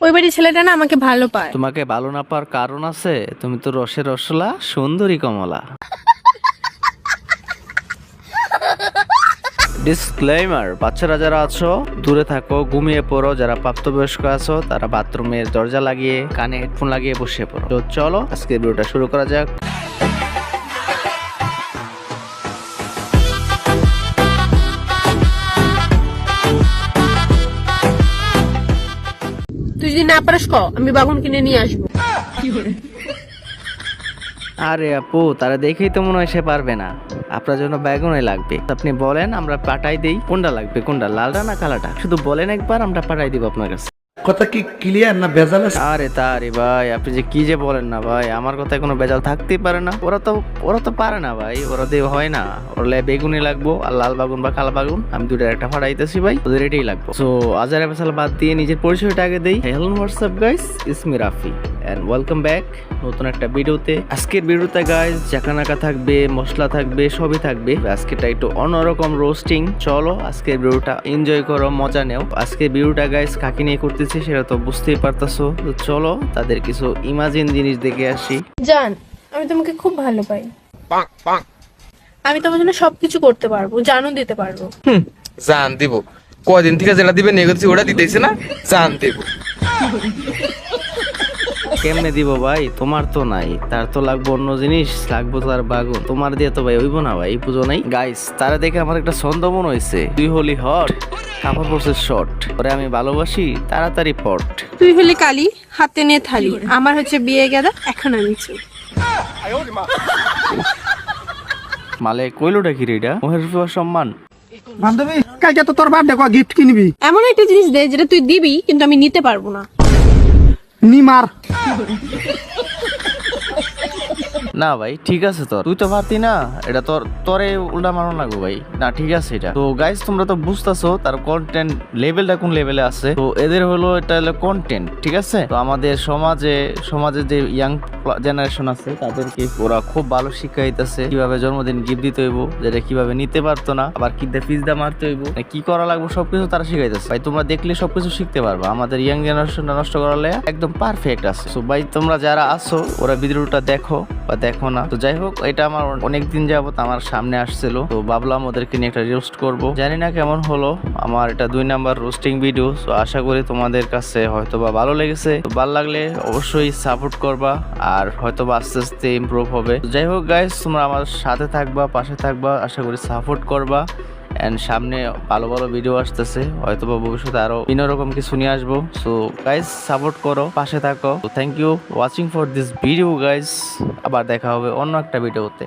ওই বাড়ির ছেলেটা না আমাকে ভালো পায়। তোমাকে ভালো না পাওয়ার কারণ আছে, তুমি তো রসের রসলা সুন্দরী কমলা। ডিসক্লেইমার, বাচ্চারা যারা আছো দূরে থাকো, ঘুমিয়ে পড়ো। যারা প্রাপ্তবয়স্ক আছো তারা বাথরুমের দরজা লাগিয়ে কানে হেডফোন লাগিয়ে বসে পড়ো। তো চলো আজকের ভিডিওটা শুরু করা যাক। তুই যদি না পারিস আমি বাগুন কিনে নিয়ে আসবো। আরে আপু, তারা দেখেই তো মনে হয় সে পারবে না। আপনার জন্য বেগুনই লাগবে, আপনি বলেন আমরা পাঠাই দেই। কোনটা লাগবে, কোনটা, লালটা না কালাটা? শুধু বলেন একবার, আমরা পাঠাই দিব আপনার কাছে। কথা কি ক্লিয়ার না ভেজাল আছে? আরে তারে ভাই, আপনি যে কি যে বলেন না ভাই, আমার কথায় কোনো বেজাল থাকতেই পারে না। ওরা তো পারে না ভাই, ওরা দিয়ে হয় না। ওরা বেগুনি লাগবো আর লাল বাগুন বা কালো বাগুন, আমি দুটার একটা ফাটাইতেছি ভাই, ওদের এটাই লাগবে। সো আজারে পেছাল বাদ দিয়ে নিজের পরিচয়টা আগে দেই। Hello what's up guys, it's me Rafi and welcome back নতুন একটা ভিডিওতে। আজকের ভিডিওতে গাইস জাকানাকা থাকবে, মশলা থাকবে, সবই থাকবে। আজকেটা একটু অন্যরকম রোস্টিং। চলো আজকের ভিডিওটা এনজয় করো, মজা নেও। আজকের ভিডিওটা গাইস কাকে নিয়ে করতেছি সেটা তো বুঝতেই পারতাছো। তো চলো তাদের কিছু ইমাজিন জিনিস দেখে আসি। জান, আমি তোমাকে খুব ভালো পাই। আমি তোমার জন্য সবকিছু করতে পারবো, জানও দিতে পারবো। জান দিব, কয়দিন থেকে যেটা দিবে নিয়ে করছি ওটা দিতেছে না, জান দিব। কেমনে দিব ভাই, তোমার তো নাই, তার তো লাগবে অন্য জিনিস, লাগবো তার বাগুন। তোমার দিয়ে তো ভাই হইব না ভাই, পুজো নাই। গাইস তারা দেখে আমার একটা ছন্দ মনে হয়েছে, তুই হলি হট, কাপড় পরছে শর্ট, ওরে আমি ভালোবাসি তাড়াতাড়ি পট। তুই হলি কালি, হাতে নিয়ে থালি, আমার হচ্ছে বিয়ে গেদা, এখন আমি চুপ। মালে কইলোটা কি রে এটা? মোহের উপর সম্মান। বান্ধবী, কালকে তো তোর বার্থডে, কয় গিফট কিনবি? এমন একটা জিনিস দে যেটা তুই দিবি কিন্তু আমি নিতে পারবো না। নিমার। না ভাই ঠিক আছে, তোর তুই তো পারতি না, এটা তোরে উল্টা মারো লাগবো ভাই। না ঠিক আছে এটা। তো গাইস তোমরা তো বুঝতেছো তার কন্টেন্ট লেভেলটা কোন লেভেলে আছে। তো এদের হলো এটা হলো কন্টেন্ট, ঠিক আছে। তো আমাদের সমাজে যে ইয়াং জেনারেশন আছে তাদেরকে ওরা খুব ভালো শিক্ষা দিতেছে, কিভাবে জন্মদিন গিফট দিতে হইব, যেটা কিভাবে নিতে পারতো না, আবার কিনতে পিজদা মারতে হইব, কি করা লাগবে সবকিছু তারা শিখাইতেছে ভাই। তোমরা দেখলে সবকিছু শিখতে পারবা। আমাদের ইয়াং জেনারেশনটা নষ্ট করালে একদম পারফেক্ট আছে। তো ভাই তোমরা যারা আছো ওরা ভিডিওটা দেখো বা দেখো না, তো যাই হোক, এটা আমার অনেকদিন যাবত আমার সামনে আসছিল, তো ভাবলাম ওদেরকে নিয়ে একটা রোস্ট করব। জানি না কেমন হলো আমার এটা 2 নাম্বার রোস্টিং ভিডিও। তো আশা করি তোমাদের কাছে হয়তো বা ভালো লেগেছে। তো ভালো লাগলে অবশ্যই সাপোর্ট করবা, আর হয়তো বা আস্তে আস্তে ইমপ্রুভ হবে। তো যাই হোক গাইস, তোমরা আমার সাথে থাকবা, পাশে থাকবা, আশা করি সাপোর্ট করবা। এন্ড সামনে ভালো ভালো ভিডিও আসতেছে, হয়তো বা ভবিষ্যতে আরো বিভিন্ন রকম কিছু নিয়ে আসবো। সো গাইস সাপোর্ট করো, পাশে থাকো। তো thank you watching for this video guys. আবার দেখা হবে অন্য একটা ভিডিওতে।